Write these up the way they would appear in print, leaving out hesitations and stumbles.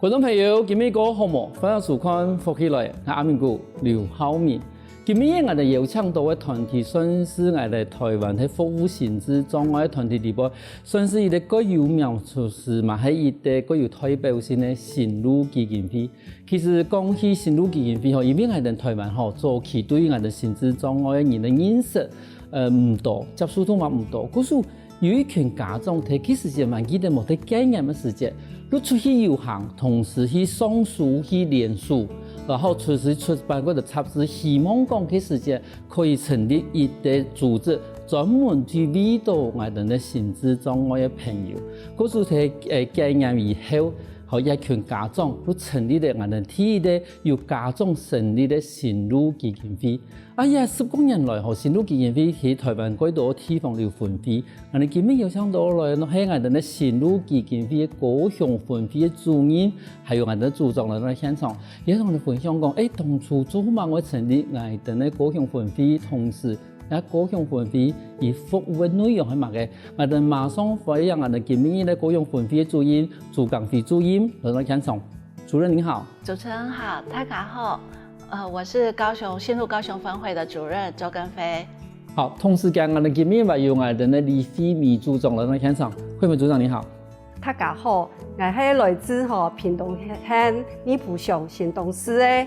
观众朋友，今日个好无？欢迎收看福起来，我阿明哥刘浩明。今日我哋邀请到嘅团体，算是我哋台湾喺服务性质障碍团体里边，算是一个各有苗出事嘛，喺一个各有代表性嘅新路基金会。其实讲起新路基金会吼，因为我哋台湾吼早期对我哋性质障碍嘅人嘅认识唔多，接触度嘛唔多，故是有一群家长提起时间蛮记得冇啲经验嘅时间，都出去游行，同时去送书去联署。然后出版过的杂志，希望讲起时间可以成立一个组织，专门去为到我哋嘅心智障碍嘅朋友。嗰時睇經驗以後，和一群家長都成立咗我哋第一個由家長成立嘅新路基金會。哎呀，10多年來，和新路基金會喺台灣幾多地方有分會，我哋今日有想到來，喺我哋嘅新路基金會嘅高雄分會嘅主任，還有我哋組長嚟現場，也同我哋分享講，當初做乜我成立我哋嘅高雄分會，同時。高雄分會以服務嘅內容係乜嘅？我哋馬上歡迎我哋今日嘅高雄分會主任朱港飛主任嚟到現場。主任您好，主持人好，大家好，我是新路高雄分會的主任周根飛。好，同時間我哋今日有我哋嘅李飛米組長嚟到現場，飛米組長你好。大家好，我係來自屏東縣尼埔鄉新東市嘅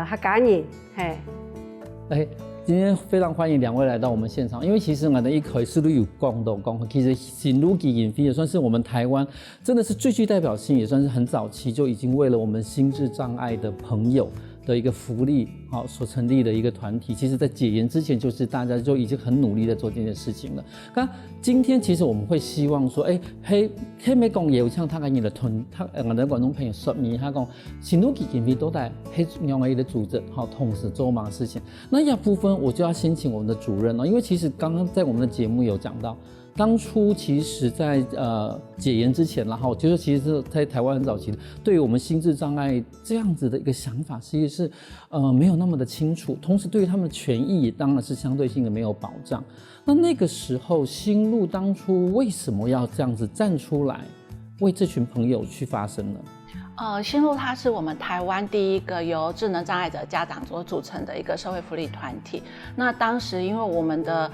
客家人，係。今天非常歡迎兩位來到我們現場，因為其實我哋一開始都有講到，其實新路基金會也算是我們台灣真的是最具代表性，也算是很早期就已經為了我們心智障礙的朋友的一個福利所成立的一個團體。其實在解嚴之前，就是大家就已經很努力的做這件事情了。今天其實我們會希望說，喺咩講嘢，像他嘅你的我哋觀眾朋友說明，他講新路基金會都在係另外一個組織，同時做嘛事情。那一部分我就要先請我們的主任了，因為其實剛剛在我們的節目有講到。當初其實在解嚴之前，然後就是其實在台灣很早期，對於我們心智障礙這樣子的一個想法，其實是沒有那麼的清楚，同時對於他們的權益也當然是相對性的沒有保障。那個時候新路當初為什麼要這樣子站出來，為這群朋友去發聲呢？新路它是我們台灣第一個由智能障礙者家長所組成的一個社會福利團體。那當時因為我們的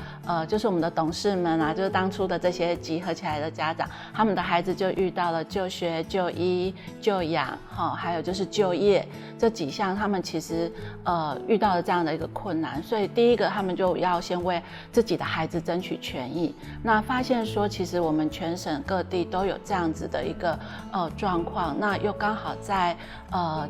就是我們的董事們啊，就是當初的這些集合起來的家長，他們的孩子就遇到了就學、就醫、就養，還有就是就業這幾項，他們其實遇到了這樣的一個困難，所以第一個他們就要先為自己的孩子爭取權益。那發現說，其實我們全省各地都有這樣子的一個狀況，那又剛好在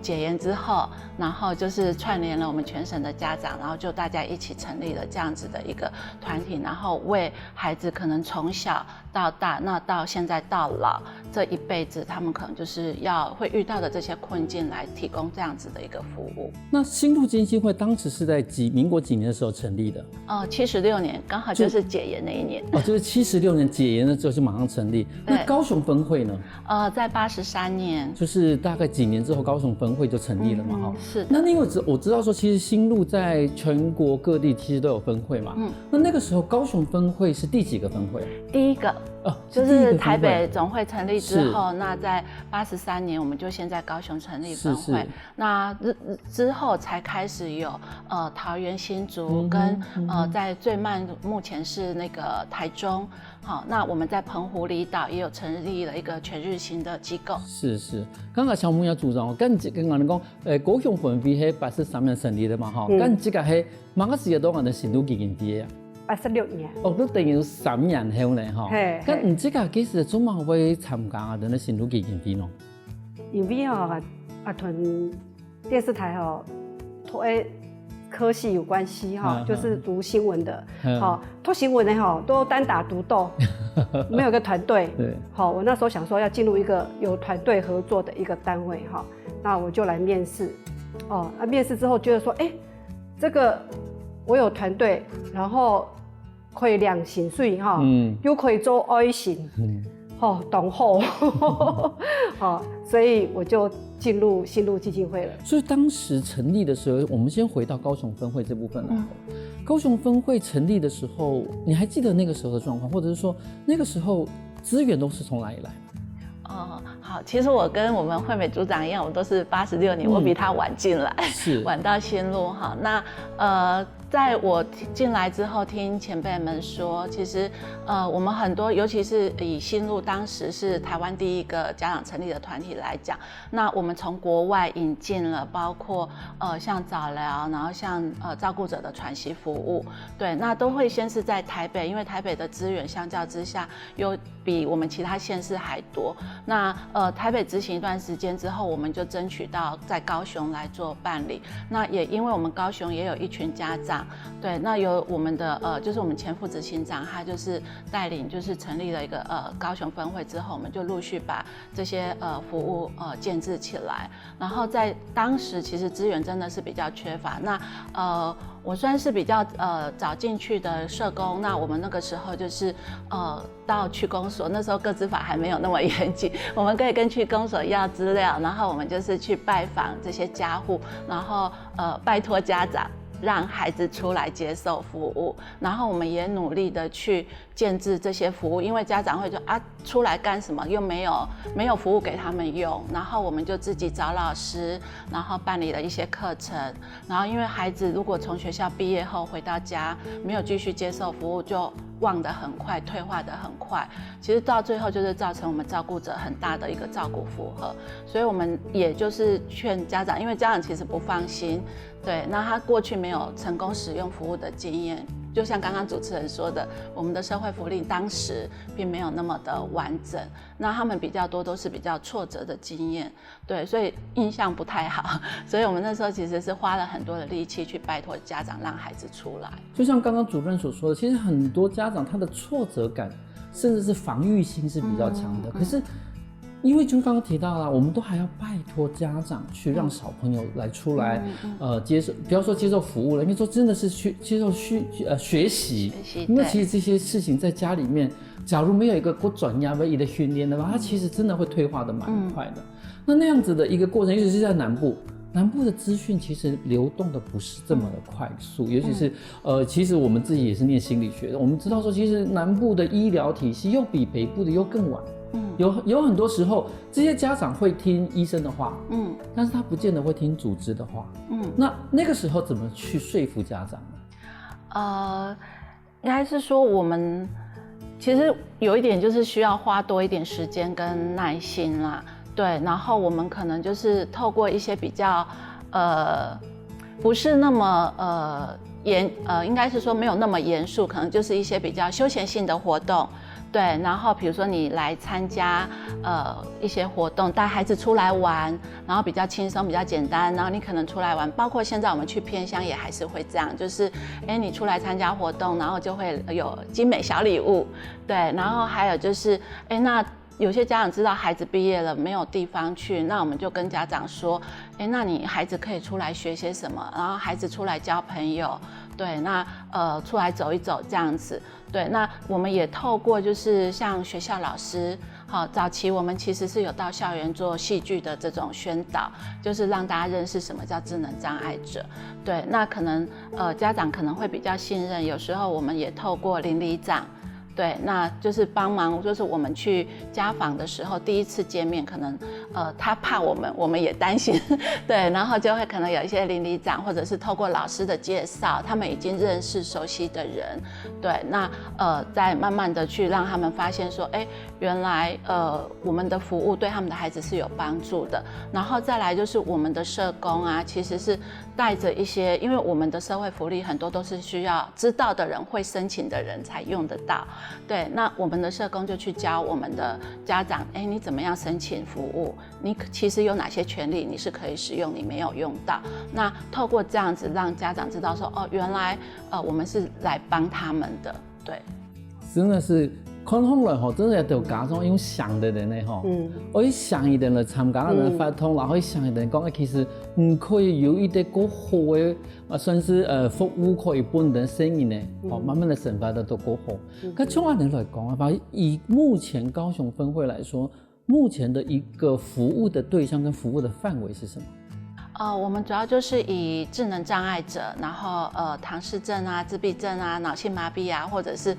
解嚴之後，然後就是串聯了我們全省的家長，然後就大家一起成立了這樣子的一個團體，然後為孩子可能從小到大，那到現在到老這一輩子，他們可能就是會遇到的這些困境來提供這樣子的一個服務。那新路基金會當時是在民國幾年的時候成立的？76年，剛好就是解嚴那一年。就是76年解嚴的時候就馬上成立。那高雄分會呢？在83年，就是大概幾年之後，高雄分會就成立了嘛。是的。那因為我知道說，其實新路在全國各地其實都有分會嘛。那個時候高雄分會是第幾個分會？第一個。就是台北總會成立之後，那在83年我們就先在高雄成立分會，那之後才開始有桃園新竹跟在最慢目前是那個台中，好，那我們在澎湖離島也有成立了一個全日型的機構。是，剛才小木要組長，跟我哋講，高雄分會係83年成立的嘛，哈，跟這個係乜個時間都我哋新路基金會啊。86年，都等於3年後呢，哈。咁唔知個幾時做乜會參加我哋嘅新路基金會咯？因為同電視台同科系有關係就是讀新聞的，讀新聞的都單打獨鬥，沒有個團隊。對，我那時候想說要進入一個有團隊合作的一個單位，那我就來面試。面試之後覺得說，這個我有團隊，然後可以領薪水又可以做愛心，懂後，所以我就進入新路基金會了。所以當時成立的時候，我們先回到高雄分會這部分來。高雄分會成立的時候，你還記得那個時候的狀況，或者是說那個時候資源都是從哪裡來？好，其实我跟我们惠美组长一样，我都是86年，我比他晚进来，是晚到新路哈。那在我进来之后，听前辈们说，其实我们很多，尤其是以新路当时是台湾第一个家长成立的团体来讲，那我们从国外引进了，包括像早疗，然后像照顾者的喘息服务，对，那都会先是在台北，因为台北的资源相较之下有比我们其他县市还多。那台北执行一段时间之后，我们就争取到在高雄来做办理。那也因为我们高雄也有一群家长，对，那有我们的就是我们前副执行长，他就是带领就是成立了一个高雄分会之后，我们就陆续把这些服务建制起来。然后在当时其实资源真的是比较缺乏，那我算是比较早进去的社工，那我们那个时候就是到区公所，那时候个资法还没有那么严谨，我们可以跟区公所要资料，然后我们就是去拜访这些家户，然后拜托家长让孩子出来接受服务，然后我们也努力的去建制这些服务，因为家长会说啊，出来干什么？又没有服务给他们用，然后我们就自己找老师，然后办理了一些课程，然后因为孩子如果从学校毕业后回到家没有继续接受服务，就忘得很快，退化得很快，其实到最后就是造成我们照顾者很大的一个照顾负荷，所以我们也就是劝家长，因为家长其实不放心，对，那他过去没有成功使用服务的经验，就像刚刚主持人说的，我们的社会福利当时并没有那么的完整，那他们比较多都是比较挫折的经验，对，所以印象不太好，所以我们那时候其实是花了很多的力气去拜托家长让孩子出来。就像刚刚主任所说的，其实很多家长他的挫折感，甚至是防御心是比较强的。可是，因为就刚刚提到了，我们都还要拜托家长去让小朋友来出来，接受，不要说接受服务了，应该说真的是去接受学习。因为其实这些事情在家里面，假如没有一个不转压唯一的训练的话，它其实真的会退化的蛮快的。那样子的一个过程，尤其是在南部。南部的资讯其实流动的不是这么的快速，尤其是其实我们自己也是念心理学的，我们知道说，其实南部的医疗体系又比北部的又更晚。有很多时候，这些家长会听医生的话，但是他不见得会听组织的话，那个时候怎么去说服家长呢？应该是说我们其实有一点就是需要花多一点时间跟耐心啦。对，然后我们可能就是透过一些比较不是那么应该是说没有那么严肃，可能就是一些比较休闲性的活动。对，然后比如说你来参加一些活动，带孩子出来玩，然后比较轻松、比较简单，然后你可能出来玩，包括现在我们去偏乡也还是会这样，就是你出来参加活动，然后就会有精美小礼物，对，然后还有就是那有些家长知道孩子毕业了没有地方去，那我们就跟家长说，那你孩子可以出来学些什么，然后孩子出来交朋友，对，那出来走一走这样子，对，那我们也透过就是像学校老师，好，早期我们其实是有到校园做戏剧的这种宣导，就是让大家认识什么叫智能障碍者，对，那可能家长可能会比较信任，有时候我们也透过邻里长。对，那就是帮忙，就是我们去家访的时候，第一次见面，可能他怕我们也担心，对，然后就会可能有一些邻里长，或者是透过老师的介绍，他们已经认识熟悉的人，对，那再慢慢的去让他们发现说，原来我们的服务对他们的孩子是有帮助的，然后再来就是我们的社工啊，其实是带着一些，因为我们的社会福利很多都是需要知道的人、会申请的人才用得到。对，那我们的社工就去教我们的家长，你怎么样申请服务？你其实有哪些权利你是可以使用，你没有用到。那透过这样子让家长知道说，原来我们是来帮他们的。对，真的是。看好了吼，真的要家长用想的人呢吼，我一想一点了参加人发通，然后一想一点讲，其实可以有一啲更好的，算是服务可以帮人生意呢，慢慢的生发得都更好。咁从按人来讲啊，以目前高雄分会来说，目前的一个服务的对象跟服务的范围是什么？我们主要就是以智能障碍者，然后唐氏症啊、自闭症啊、脑性麻痹啊，或者是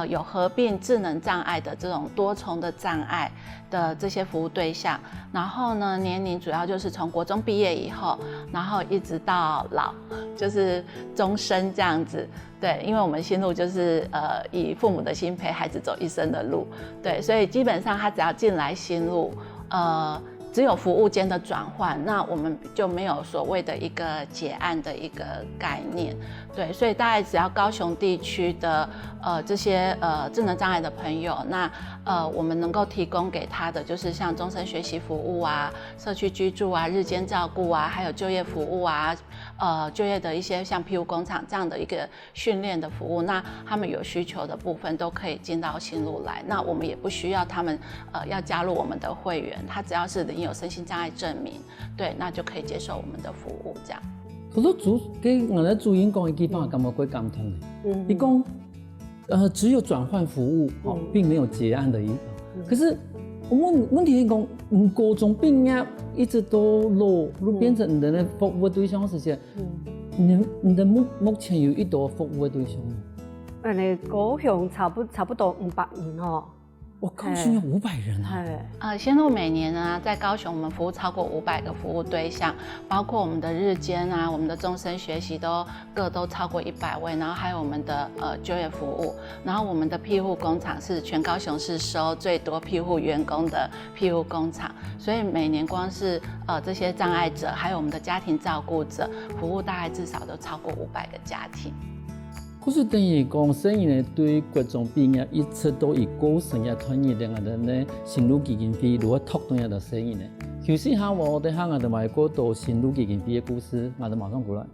有合并智能障碍的这种多重的障碍的这些服务对象。然后呢，年龄主要就是从国中毕业以后，然后一直到老，就是终身这样子。对，因为我们心路就是以父母的心陪孩子走一生的路。对，所以基本上他只要进来心路，只有服务间的转换，那我们就没有所谓的一个结案的一个概念。对，所以大概只要高雄地区的这些智能障碍的朋友，那我们能够提供给他的就是像终身学习服务啊、社区居住啊、日间照顾啊，还有就业服务啊，就业的一些像庇护工厂这样的一个训练的服务。那他们有需求的部分都可以进到心路来，那我们也不需要他们要加入我们的会员，他只要是领有身心障碍证明，对，那就可以接受我们的服务这样。可是给我的主任讲的地方，感觉怪感通的。你讲只有转换服务，并没有结案的一个。可是问题是讲，高中毕业一直都落，变成你的那服务对象时间，你的目前有一多服务的对象吗？高雄差不多500人哦。我高雄有500人啊！心路每年呢，在高雄我们服务超过500个服务对象，包括我们的日间啊，我们的终身学习各都超过100位，然后还有我们的就业服务，然后我们的庇护工厂是全高雄市收最多庇护员工的庇护工厂，所以每年光是这些障碍者，还有我们的家庭照顾者，服务大概至少都超过500个家庭。可是等于讲，生意呢对国中毕业一直都以高生业团业两个人呢，心路基金会如何拓动的生意呢？休息下我哋下我哋买过多心路基金会的故事，我哋马上过来。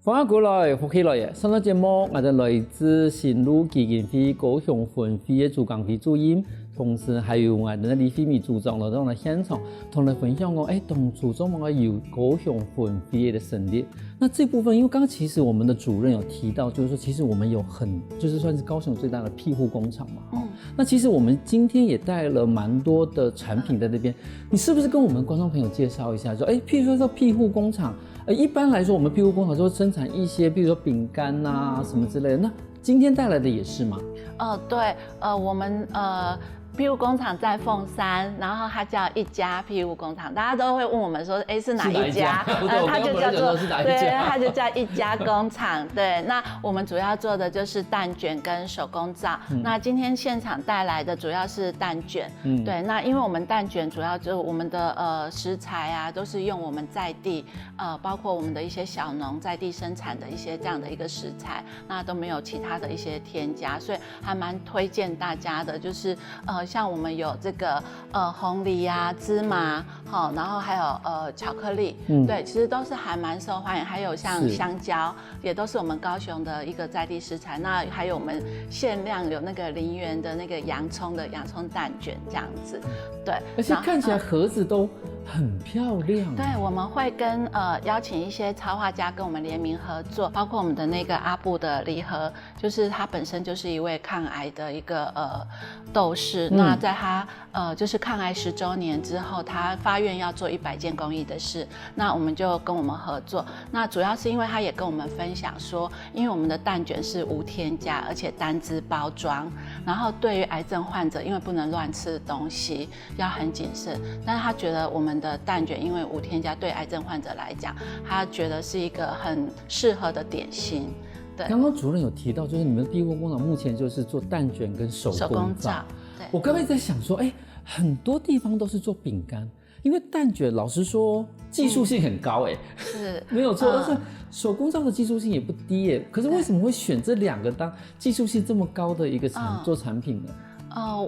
欢迎过来，福气来耶！上个节目，我哋来自心路基金会高雄分会的主讲会主任，同时还有我哋的李飞米组长来到我哋现场，同嚟分享讲，当初怎么有高雄分会的成立？那这部分，因为刚刚其实我们的主任有提到，就是说，其实我们有就是算是高雄最大的庇护工厂嘛。那其实我们今天也带了蛮多的产品在那边，你是不是跟我们观众朋友介绍一下？说，譬如说庇护工厂。一般来说，我们庇护工厂就会生产一些，比如说饼干啊什么之类的。那今天带来的也是吗？对，我们庇护工厂在凤山，然后它叫一家庇护工厂，大家都会问我们说，是哪一家？它就叫做对，它就叫一家工厂。对，那我们主要做的就是蛋卷跟手工皂。那今天现场带来的主要是蛋卷。对，那因为我们蛋卷主要就是我们的食材啊，都是用我们在地包括我们的一些小农在地生产的一些这样的一个食材，那都没有其他的一些添加，所以还蛮推荐大家的，就是像我们有这个红梨啊、芝麻，然后还有巧克力，对，其实都是还蛮受欢迎。还有像香蕉，也都是我们高雄的一个在地食材。那还有我们限量有那个林园的那个洋葱蛋卷这样子，对，而且看起来盒子都很漂亮。对，我们会跟邀请一些插画家跟我们联名合作，包括我们的那个阿布的礼盒，就是他本身就是一位抗癌的一个斗士。那在他就是抗癌10周年之后，他发愿要做100件公益的事，那我们就跟我们合作。那主要是因为他也跟我们分享说，因为我们的蛋卷是无添加，而且单支包装，然后对于癌症患者，因为不能乱吃东西，要很谨慎。但是他觉得我们的蛋卷因为无添加，对癌症患者来讲，他觉得是一个很适合的点心。对，刚刚主任有提到，就是你们庇护工厂目前就是做蛋卷跟手工皂。我刚才在想说，很多地方都是做饼干，因为蛋卷老实说技术性很高，是没有错，而且手工皂的技术性也不低，可是为什么会选这2个当技术性这么高的一个做产品呢？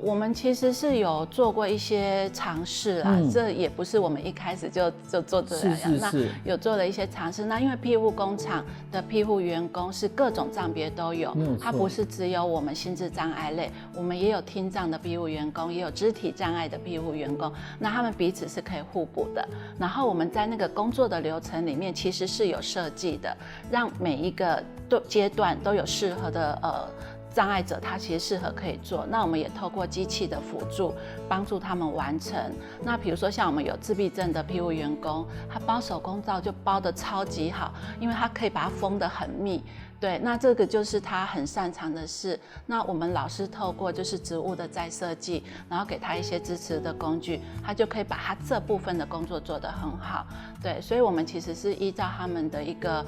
我们其实是有做过一些尝试啦，这也不是我们一开始就做这样，那有做了一些尝试。那因为庇护工厂的庇护员工是各种障别都有，它不是只有我们心智障碍类，我们也有听障的庇护员工，也有肢体障碍的庇护员工，那他们彼此是可以互补的。然后我们在那个工作的流程里面，其实是有设计的，让每一个阶段都有适合的障碍者他其实适合可以做，那我们也透过机器的辅助帮助他们完成。那比如说像我们有自闭症的庇护员工，他包手工皂就包得超级好，因为他可以把它封得很密。对，那这个就是他很擅长的事。那我们老师透过就是职务的再设计，然后给他一些支持的工具，他就可以把他这部分的工作做得很好。对，所以我们其实是依照他们的一个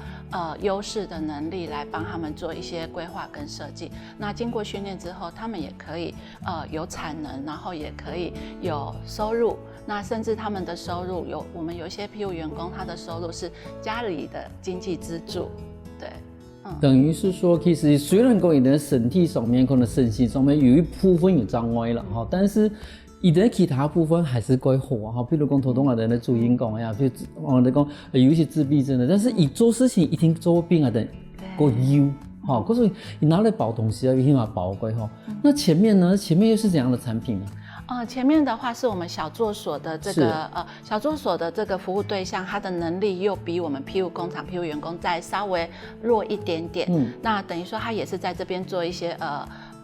优势的能力来帮他们做一些规划跟设计。那经过训练之后，他们也可以有产能，然后也可以有收入。那甚至他们的收入我们有一些庇护员工，他的收入是家里的经济支柱。对。等于是说，其实虽然讲你的身体上面可能身心上面有一部分有障碍了哈，但是你的其他部分还是该好哈。比如讲头痛啊的那主因讲呀，比如我们讲有一些自闭症的，但是你做事情一定做病啊的够优哈，所以你拿来包东西啊，一定要包乖哈。那前面呢？前面又是怎样的产品呢？前面的话是我们小作所的这个小作所的这个服务对象，他的能力又比我们庇护工厂庇护员工再稍微弱一点点。那等于说他也是在这边做一些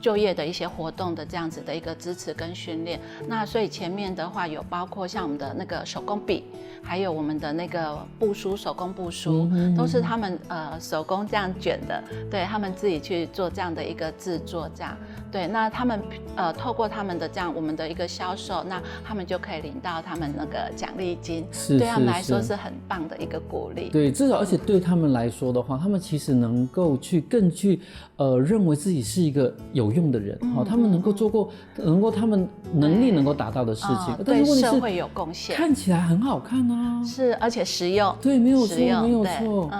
就业的一些活动的这样子的一个支持跟训练。那所以前面的话有包括像我们的那个手工笔，还有我们的那个布书，手工布书，都是他们手工这样卷的，对他们自己去做这样的一个制作，这样。对，那他们透过他们的这样我们的一个销售，那他们就可以领到他们那个奖励金，对他们来说是很棒的一个鼓励。对，至少而且对他们来说的话，他们其实能够更去认为自己是一个有用的人，他们能够做过，他们能力能够达到的事情，对社会有贡献，看起来很好看啊，是而且实用，对，没有错，没有错。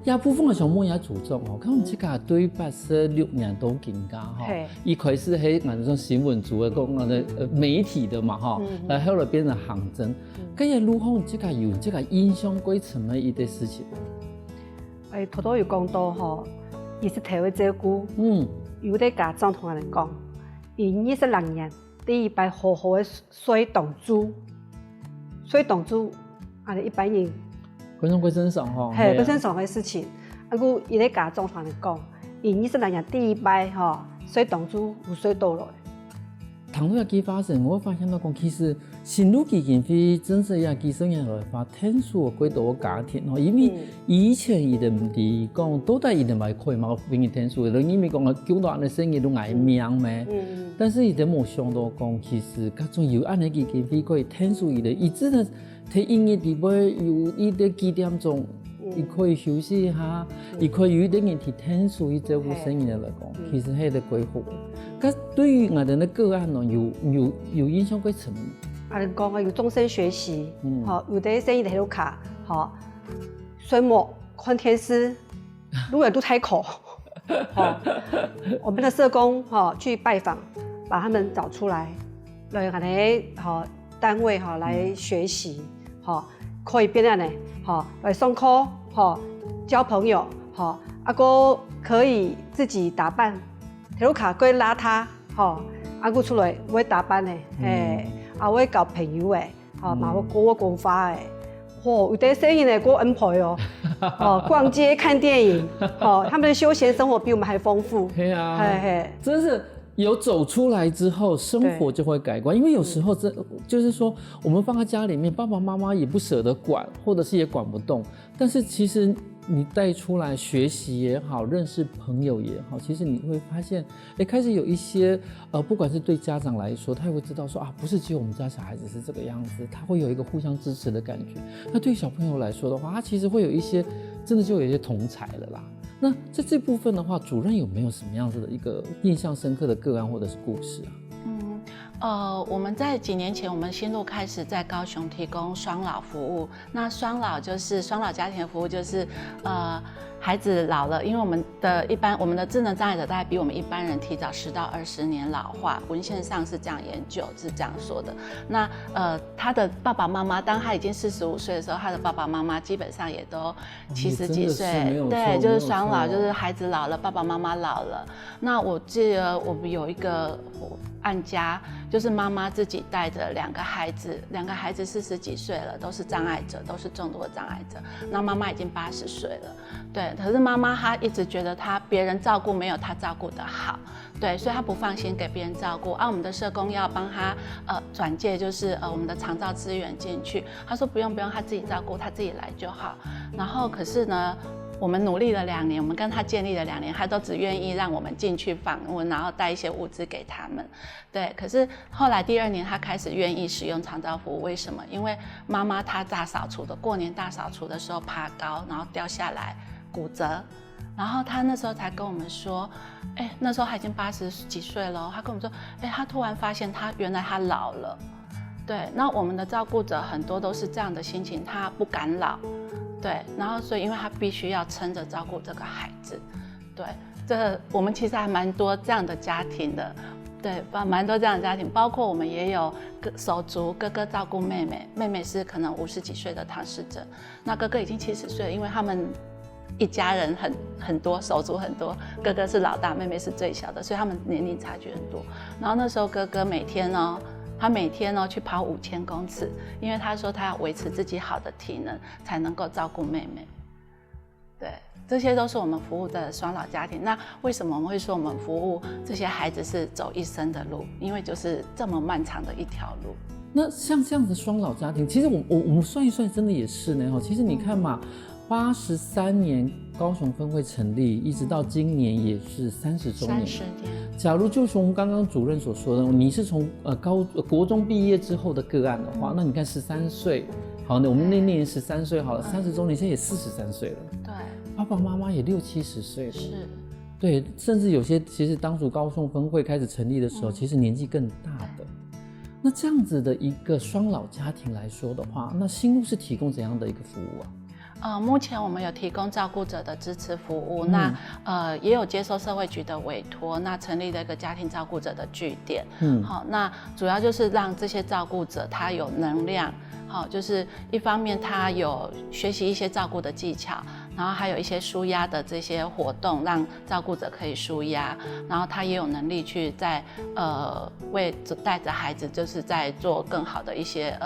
亚部分的小莫也主张看我们这个对86年都更加哈。一开始黑俺说新闻组的讲的媒体的嘛哈，然后来变成行政，咁也如何这个有这个影响过什么一啲事情？头头有讲到吼，伊是提为这句，有在甲总统人讲，伊26年第一摆好好的水动猪，啊，一般人观众会身上哈，嘿，会身上的事情，啊，佮伊在甲总统人讲，伊26年第一摆吼。水动猪有水倒落。倘若机发生，我发现到讲，其实新路基金会真正也基生下来发天数几多家庭吼，因为以前伊哋唔係講，到底伊哋咪開嘛永遠天數，因為講叫到安尼生意都捱命咩？但是伊哋冇想到講，其實各種有安尼基金會可以天數伊哋，伊只能睇音樂地位有伊哋幾點鐘。伊可以休息一下，伊可以有一點去天數伊照顧生意嚟講，其實係個規劃。咁對於我哋嘅個案呢，有影響過什麼？啊，你講有終身學習，有啲生意喺度卡，水墨看天師，路遠都開口，我們的社工去拜訪，把他們找出來，來我哋單位來學習，可以變樣呢，來上課。交朋友，阿哥可以自己打扮，體路卡過邋遢，阿哥出來會打扮的，會交朋友的，嘛會過講法的，有啲生意呢過安排哦，逛街看電影，他們的休閒生活比我們還豐富。對啊，真是。有走出来之后，生活就会改观。因为有时候就是说，我们放在家里面，爸爸妈妈也不舍得管，或者是也管不动。但是其实你带出来学习也好，认识朋友也好，其实你会发现，开始有一些不管是对家长来说，他也会知道说啊，不是只有我们家小孩子是这个样子，他会有一个互相支持的感觉。那对小朋友来说的话，他其实会有一些真的就有一些同才了啦。那在这部分的话，主任有没有什么样子的一个印象深刻的个案或者是故事啊？我们在几年前，我们新路开始在高雄提供双老服务。那双老就是双老家庭的服务，就是孩子老了，因为我们的智能障碍者大概比我们一般人提早10到20年老化，文献上是这样研究，是这样说的。那他的爸爸妈妈，当他已经45岁的时候，他的爸爸妈妈基本上也都70几岁，对，就是双老，就是孩子老了，爸爸妈妈老了。那我记得我们有一个案家，就是妈妈自己带着2个孩子40几岁了，都是障碍者，都是重度的障碍者。那妈妈已经80岁了，对，可是妈妈她一直觉得别人照顾没有她照顾的好，对，所以她不放心给别人照顾。我们的社工要帮她转介，就是我们的长照资源进去。她说不用，她自己照顾，她自己来就好。然后可是呢，我们努力了2年，我们跟他建立了2年，他都只愿意让我们进去访问，然后带一些物资给他们。对，可是后来第2年他开始愿意使用长照服务，为什么？因为妈妈她过年大扫除的时候爬高，然后掉下来骨折，然后他那时候才跟我们说，那时候他已经80几岁了，他跟我们说，他突然发现原来他老了。对，那我们的照顾者很多都是这样的心情，他不敢老。对，然后所以因为他必须要撑着照顾这个孩子，对，我们其实还蛮多这样的家庭的，对，蛮多这样的家庭，包括我们也有手足，哥哥照顾妹妹，妹妹是可能50几岁的唐氏症，那哥哥已经70岁了，因为他们一家人很多，手足很多，哥哥是老大，妹妹是最小的，所以他们年龄差距很多。然后那时候哥哥每天去跑5000公尺，因为他说他要维持自己好的体能，才能够照顾妹妹。对，这些都是我们服务的双老家庭。那为什么我们会说我们服务这些孩子是走一生的路？因为就是这么漫长的一条路。那像这样的双老家庭，其实我们算一算，真的也是呢。其实你看嘛，83年高雄分会成立，一直到今年也是30周年。30年。假如就从刚刚主任所说的，你是从国中毕业之后的个案的话，那你看13岁，好，那我们那年13岁好了，30周年现在也43岁了，对，爸爸妈妈也60、70岁了，是，对，甚至有些其实当初高雄分会开始成立的时候，其实年纪更大的。那这样子的一个双老家庭来说的话，那新路是提供怎样的一个服务啊？目前我们有提供照顾者的支持服务，那也有接受社会局的委托，那成立了一个家庭照顾者的据点。好，那主要就是让这些照顾者他有能量，好，就是一方面他有学习一些照顾的技巧，然后还有一些抒压的这些活动，让照顾者可以抒压，然后他也有能力去在带着孩子，就是在做更好的一些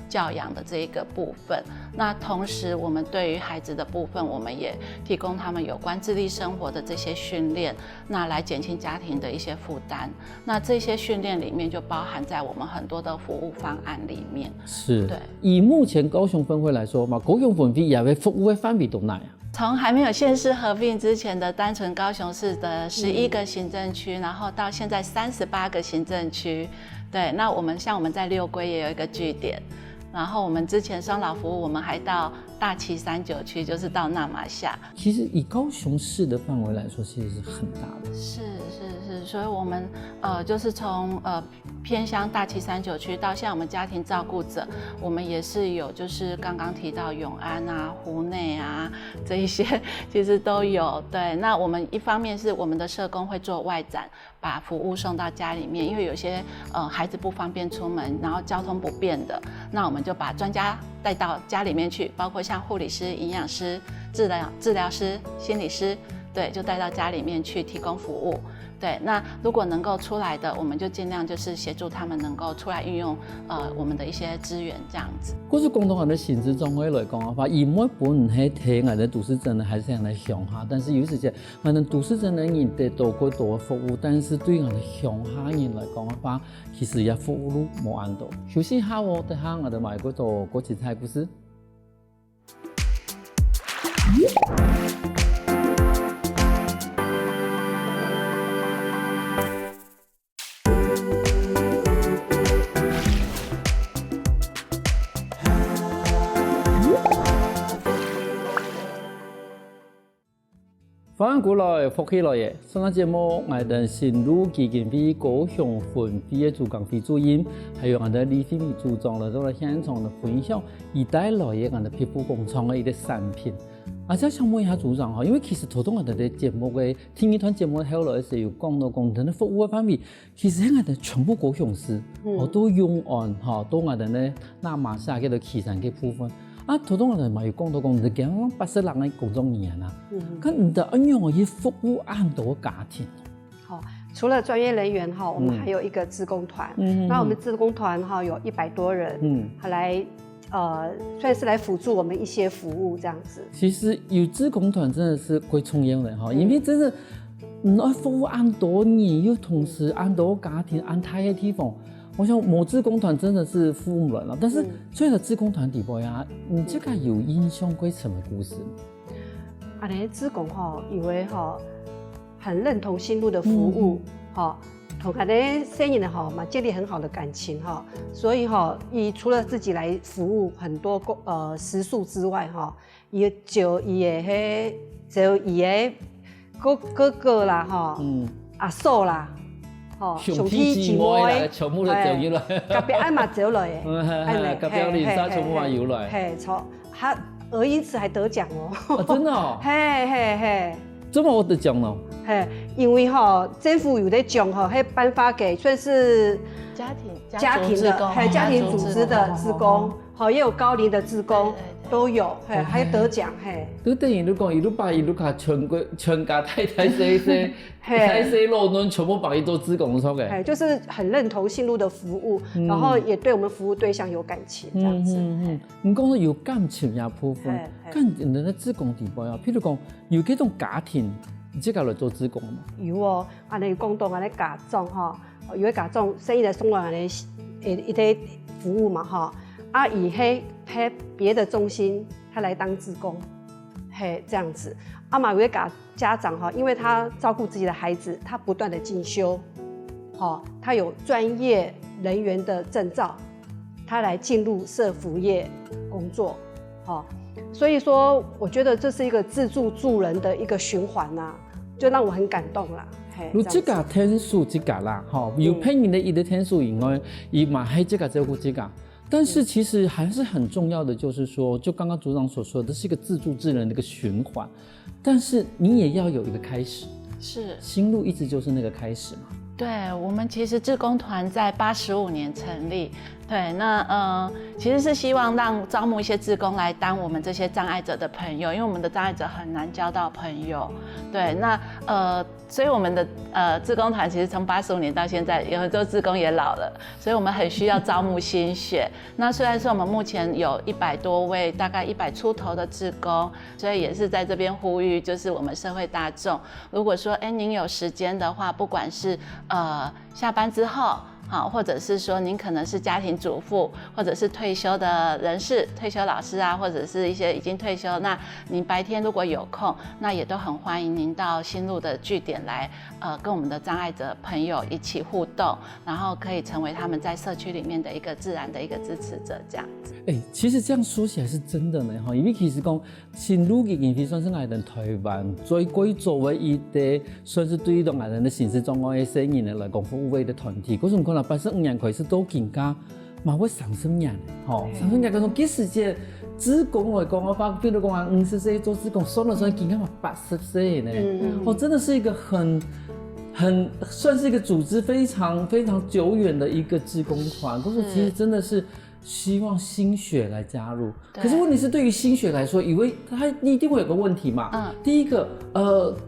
教养的这一个部分。那同时我们对于孩子的部分，我们也提供他们有关自立生活的这些训练，那来减轻家庭的一些负担。那这些训练里面就包含在我们很多的服务方案里面。是，对。以目前高雄分会来说嘛，高雄分会也会服务的范围多大呀？从还没有县市合并之前的单纯高雄市的11个行政区，然后到现在38个行政区。对，那我们在六龟也有一个据点，然后我们之前双老服务，我们还到大旗39区，就是到那玛夏。其实以高雄市的范围来说，其实是很大的。是，所以我们就是从偏乡大旗39区到现在我们家庭照顾者，我们也是有就是刚刚提到永安啊、湖内啊这一些，其实都有。对，那我们一方面是我们的社工会做外展，把服务送到家里面，因为有些孩子不方便出门，然后交通不便的，那我们就把专家带到家里面去，包括像护理师、营养师、治疗师、心理师，对，就带到家里面去提供服务。对，那如果能够出来的，我们就尽量就是协助他们能够出来运用我们的一些资源这样子。我是共同人的薪资总会来讲的话，以每本去提我的都市真人还是样来乡下，但是有时间我们都市真人得多过多服务，但是对我的乡下人来讲的话，其实也服务无安到。休息下哦，等下我哋买过多国际菜故事。翻过来福起来嘅，上个节目我哋新路基金会高雄分会嘅主讲会主任，还有我哋李飞米组长嚟到嚟现场嚟分享，而带来嘅我哋皮肤工厂嘅一啲产品。而且想问一下组长哈，因为其实头先我哋嘅节目嘅听一团节目後來時有講到工程嘅服務嘅方面，其實我哋全部高雄市，都用案哈，都我哋咧那馬下嘅到期產嘅部分。啊，頭先我哋咪有講到講，你講80人嘅工作人員啊，咁你哋應用去服務很多家庭。好，除了专业人员哈，我们还有一个志工团。那我们志工团哈有100多人，来算是来辅助我们一些服务这样子。其实有志工团真的是会重要的哈，因为真的服务很多人，又同时很多家庭、很大的地方。我想某志工团真的是服务人了，但是除了志工团底部呀，你这个有印象过什么故事？啊，那志工哈，以为哈很认同新路的服务，哈，同佢哋生意呢哈嘛建立很好的感情哈，所以哈，除了自己来服务很多食宿之外哈，也就哥哥啦哈，阿嫂啦。兄弟姊妹啦，全部都走入來。隔壁阿媽走來嘅，隔壁鄰舍全部嘛有來。嘿，錯，他兒因此還得獎哦。真的哦。嘿。怎麼我得獎呢？嘿，因為政府有啲獎係頒發給算是家庭的，家庭組織的志工，也有高齡的志工。都有，还有得奖，都等於你講，一路把一路卡全家太細路儂全部把伊做志工做嘅，就是很認同新路的服務，然後也對我們服務對象有感情，這樣子。你講到有感情嘅部分，咁人哋嘅志工地位啊，譬如講有幾種家庭，即係來做志工嘛？有哦，安尼講到安尼家長哈，有啲家長生意來送安尼一啲服務嘛哈，啊以嘿別的中心，他來當志工，嘿，這樣子。阿馬維嘎家長哈，因為他照顧自己的孩子，他不斷的進修，他有專業人員的證照，他來進入社福業工作，所以說，我覺得這是一個自助助人的一個循環吶，就讓我很感動啦。如這個天數這個啦，有偏人的一個天數以外，伊嘛係這個照顧這個。但是其实还是很重要的，就是说，就刚刚组长所说的，是一个自助自人的一个循环。但是你也要有一个开始，是新路一直就是那个开始嘛。对，我们其实志工团在85年成立，对，那其实是希望招募一些志工来当我们这些障碍者的朋友，因为我们的障碍者很难交到朋友，对，那所以我们的志工团其实从85年到现在，有很多志工也老了，所以我们很需要招募新血。那虽然说我们目前有100多位，大概100出头的志工，所以也是在这边呼吁，就是我们社会大众，如果说您有时间的话，不管是下班之后。好，或者是说您可能是家庭主妇，或者是退休的人士、退休老师啊，或者是一些已经退休，那您白天如果有空，那也都很欢迎您到新路的据点来，跟我们的障碍者朋友一起互动，然后可以成为他们在社区里面的一个自然的一个支持者，这样子。其实这样说起来是真的呢，因为其实讲新路基金会算是我哋台湾最貴作為一個算是對於我哋的行事狀況嘅生意嚟講服務的團體，嗰種可能85年開始都更加嘛會30年，30年嗰種幾時嘅志工嚟講嘅話，比如講50歲做志工，算了算更加嘛80歲呢，真的是一個很算是一個組織非常非常久遠的一個志工團，嗰種其實真的是。希望新血來加入，可是問題是對於新血來說，以為他一定會有個問題嘛。第一個，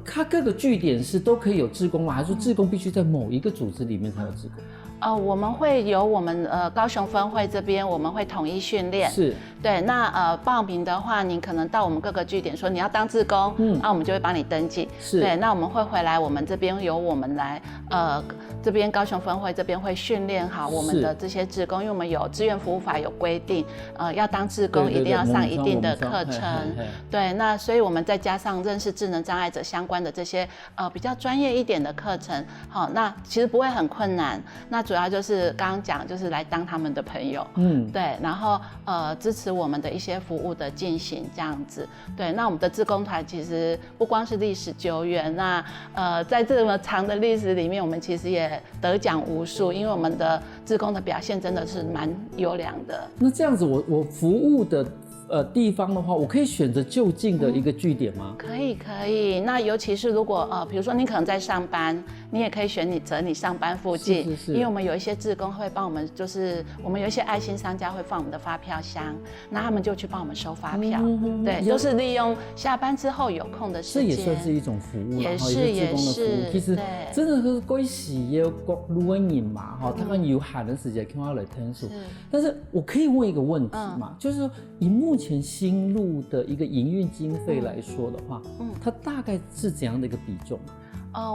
他各個據點是都可以有志工嗎？還是說志工必須在某一個組織裡面才有志工？我们会由我们高雄分会这边，我们会统一训练。是，对。那报名的话，您可能到我们各个据点说你要当志工，那我们就会帮你登记。是，对。那我们会回来，我们这边由我们来，这边高雄分会这边会训练好我们的这些志工，因为我们有志愿服务法有规定，要当志工一定要上一定的课程。对，那所以我们再加上认识智能障碍者相关的这些比较专业一点的课程，好，那其实不会很困难。那主要就是刚刚讲，就是来当他们的朋友，对，然后支持我们的一些服务的进行这样子。对，那我们的志工团其实不光是历史久远，那在这么长的历史里面，我们其实也得奖无数，因为我们的志工的表现真的是蛮优良的。那这样子我服务的地方的话，我可以选择就近的一个据点吗？可以。那尤其是如果比如说你可能在上班，你也可以选择你上班附近，因为我们有一些志工会帮我们，就是我们有一些爱心商家会放我们的发票箱，那他们就去帮我们收发票，对，都是利用下班之后有空的时间，这也算是一种服务，也是。其实真的是贵企业国路的人嘛，他们有限的时间看我来听数。但是我可以问一个问题嘛，就是说以目前新路的一个营运经费来说的话，它大概是怎样的一个比重？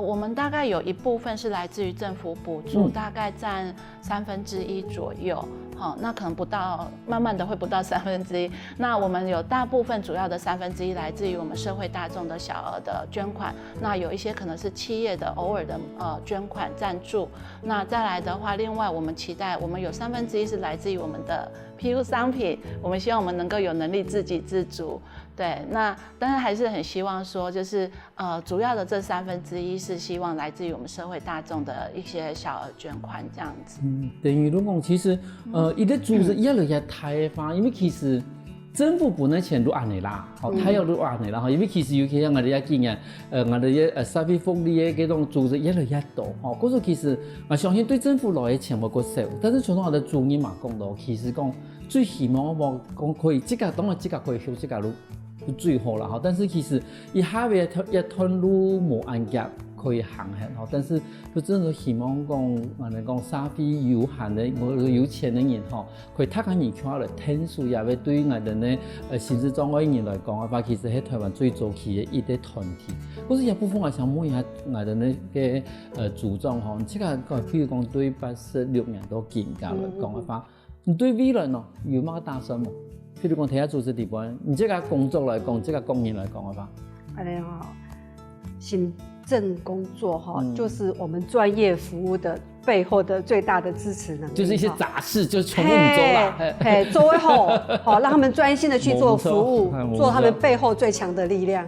我们大概有一部分是来自于政府补助，大概占1/3左右。好，那可能不到，慢慢的会不到1/3。那我们有大部分主要的1/3来自于我们社会大众的小额的捐款，那有一些可能是企业的偶尔的捐款赞助。那再来的话，另外我们期待我们有1/3是来自于我们的批发商品，我们希望我们能够有能力自给自足。对，那当然还是很希望说，就是主要的这1/3是希望来自于我们社会大众的一些小额捐款这样子。等于如果其实伊咧组织越来越大的话，因为其实政府本来钱都安尼啦，他要都安尼啦，因为其实尤其像我哋今年我哋嘅社会福利嘅嗰種組織越來越多，嗰種其實我相信對政府來嘅錢冇夠少，但是從我哋主任嘛講到，其實講最希望我講可以，當然這個可以休息個路最好啦，但是其實以下邊一條路冇安夾可以行嘅，但是就真係希望講我哋講社會有限的我有錢的人可以睇下人看嚟聽數，也會對我哋呢心智障礙人來講嘅話，其實係台灣最早期嘅一個團體。嗰時一部分我想問一下我哋呢嘅組長即係譬如講對86年都見㗎嚟講嘅話，你對未來呢有乜打算冇？譬如講睇下組織地方，你這個工作來講，這個工人來講嘅話，行政工作就是我們專業服務的背後的最大的支持能力，就是一些雜事就全部唔做啦，做好，讓他們專心的去做服務，做他們背後最強的力量。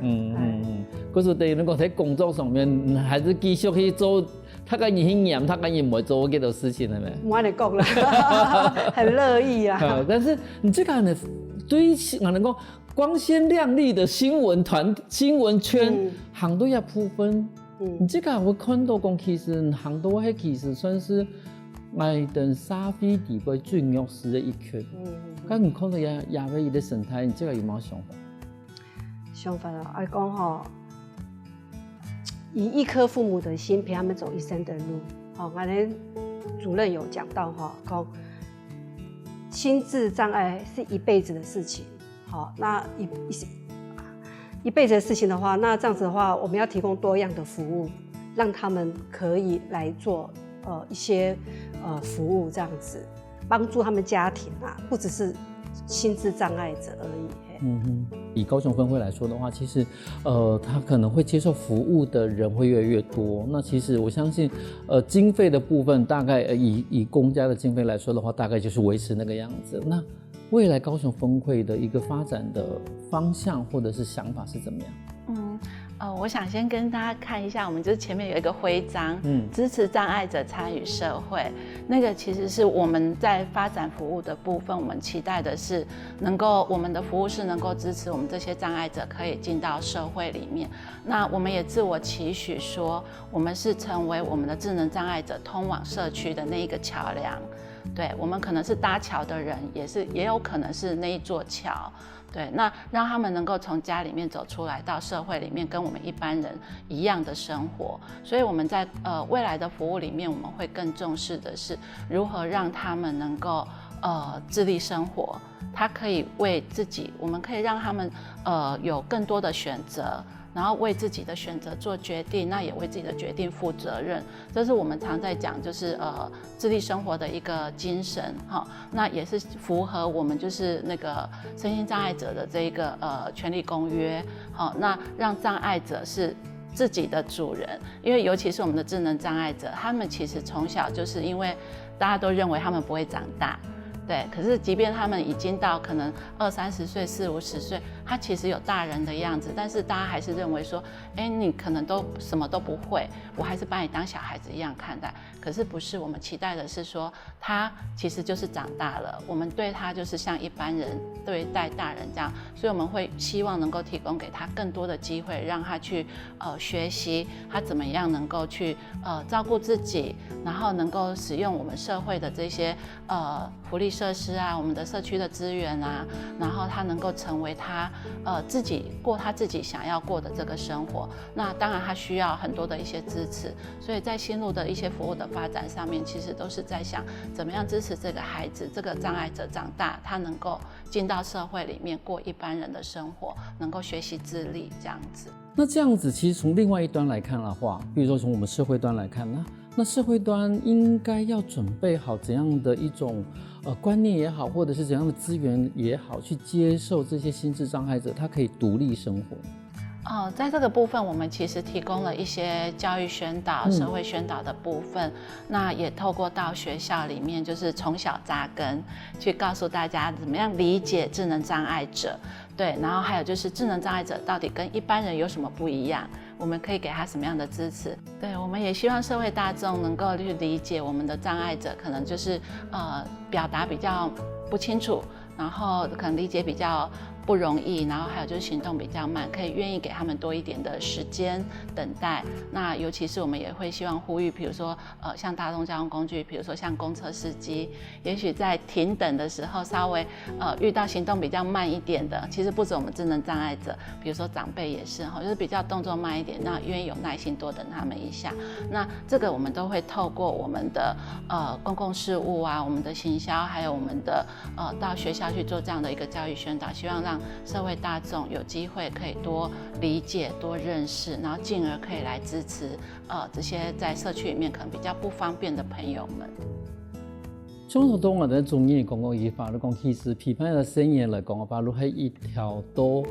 嗰時對你講喺工作上面，還是繼續去做，他敢去驗，他敢也唔會做幾多事情係咪？唔安尼講啦，很樂意啊。但是你這個呢，對於我哋講光鮮亮麗的新聞圈，很多一部分，你這個我看到講其實很多係其實算是我哋社會地位最弱勢的一群。咁你看到也會伊個生態，你這個有冇想法？想法啊，我講以一顆父母的心陪他們走一生的路。我哋主任有講到講心智障礙是一輩子的事情。好，那一輩子的事情的話，那這樣子的話，我們要提供多樣的服務，讓他們可以來做一些服務，這樣子幫助他們家庭啊，不只是心智障礙者而已。以高雄分會來說的話，其實他可能會接受服務的人會越來越多。那其實我相信，經費的部分大概以公家的經費來說的話，大概就是維持那個樣子。那未來高雄分會的一個發展的方向或者是想法是怎麼樣？我想先跟大家看一下，我們就是前面有一個徽章，支持障礙者參與社會，那個其實是我們在發展服務的部分，我們期待的是能夠我們的服務是能夠支持我們這些障礙者可以進到社會裡面。那我們也自我期許說，我們是成為我們的智能障礙者通往社區的那一個橋梁。對，我們可能是搭橋的人，也有可能是那一座橋。對，那讓他們能夠從家裡面走出來，到社會裡面跟我們一般人一樣的生活。所以我們在未來的服務裡面，我們會更重視的是如何讓他們能夠自立生活，他可以為自己，我們可以讓他們有更多的選擇。然后为自己的选择做决定，那也为自己的决定负责任。这是我们常在讲，就是自立生活的一个精神哈。那也是符合我们就是那个身心障碍者的这一个权利公约。好，那让障碍者是自己的主人，因为尤其是我们的智能障碍者，他们其实从小就是因为大家都认为他们不会长大。对，可是即便他们已经到可能20、30岁、40、50岁，他其实有大人的样子，但是大家还是认为说，你可能都什么都不会，我还是把你当小孩子一样看待。可是不是，我们期待的是说，他其实就是长大了，我们对他就是像一般人对待大人这样，所以我们会希望能够提供给他更多的机会，让他去学习他怎么样能够去照顾自己，然后能够使用我们社会的这些福利设施啊，我们的社区的资源啊，然后他能够成为他自己过他自己想要过的这个生活。那当然他需要很多的一些支持，所以在新路的一些服务的发展上面，其实都是在想怎么样支持这个孩子、这个障碍者长大，他能够进到社会里面过一般人的生活，能够学习自立这样子。那这样子，其实从另外一端来看的话，比如说从我们社会端来看，那社会端应该要准备好怎样的一种观念也好，或者是怎样的资源也好，去接受这些心智障碍者，他可以独立生活。在这个部分，我们其实提供了一些教育宣导、社会宣导的部分，那也透过到学校里面，就是从小扎根，去告诉大家怎么样理解智能障碍者，对，然后还有就是智能障碍者到底跟一般人有什么不一样，我们可以给他什么样的支持？对，我们也希望社会大众能够去理解我们的障碍者，可能就是表达比较不清楚，然后可能理解比较不容易，然后还有就是行动比较慢，可以愿意给他们多一点的时间等待。那尤其是我们也会希望呼吁，比如说像大众交通工具，比如说像公车司机，也许在停等的时候稍微遇到行动比较慢一点的，其实不止我们智能障碍者，比如说长辈也是哈，就是比较动作慢一点，那愿意有耐心多等他们一下。那这个我们都会透过我们的公共事务啊，我们的行销，还有我们的到学校去做这样的一个教育宣导，希望让社会大众有机会可以多理解、多认识，然后进而可以来支持这些在社区里面可能比较不方便的朋友们。相同我哋中醫講講，以法律講，其實批判嘅聲音嚟講，法律係一條多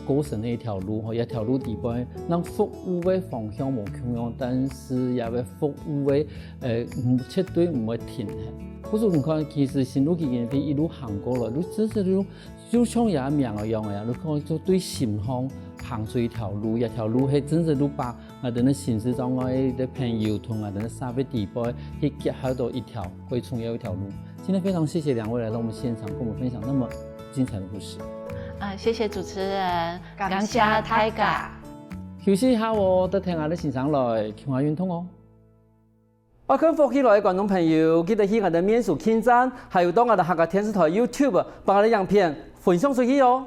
過程嘅一條路，一條路底邊，讓服務嘅方向冇同樣，但是也會服務嘅絕對唔會停嘅。好似你看，其實新路基建一路行過來，你真係你就像也命一樣嘅，你看就對心方行出一條路係真係你把我哋嘅心智障礙嘅朋友同我哋嘅社會地位去結合到一條最重要一條路。今天非常謝謝兩位來到我們現場，跟我們分享那麼精彩的故事。謝謝主持人，感謝大家。休息一下喎，得聽下啲先生來橋下運通哦。阿康福起來嘅觀眾朋友，記得去我哋面書網站，還有到我哋客家電視台 YouTube 把我哋影片分享出去哦。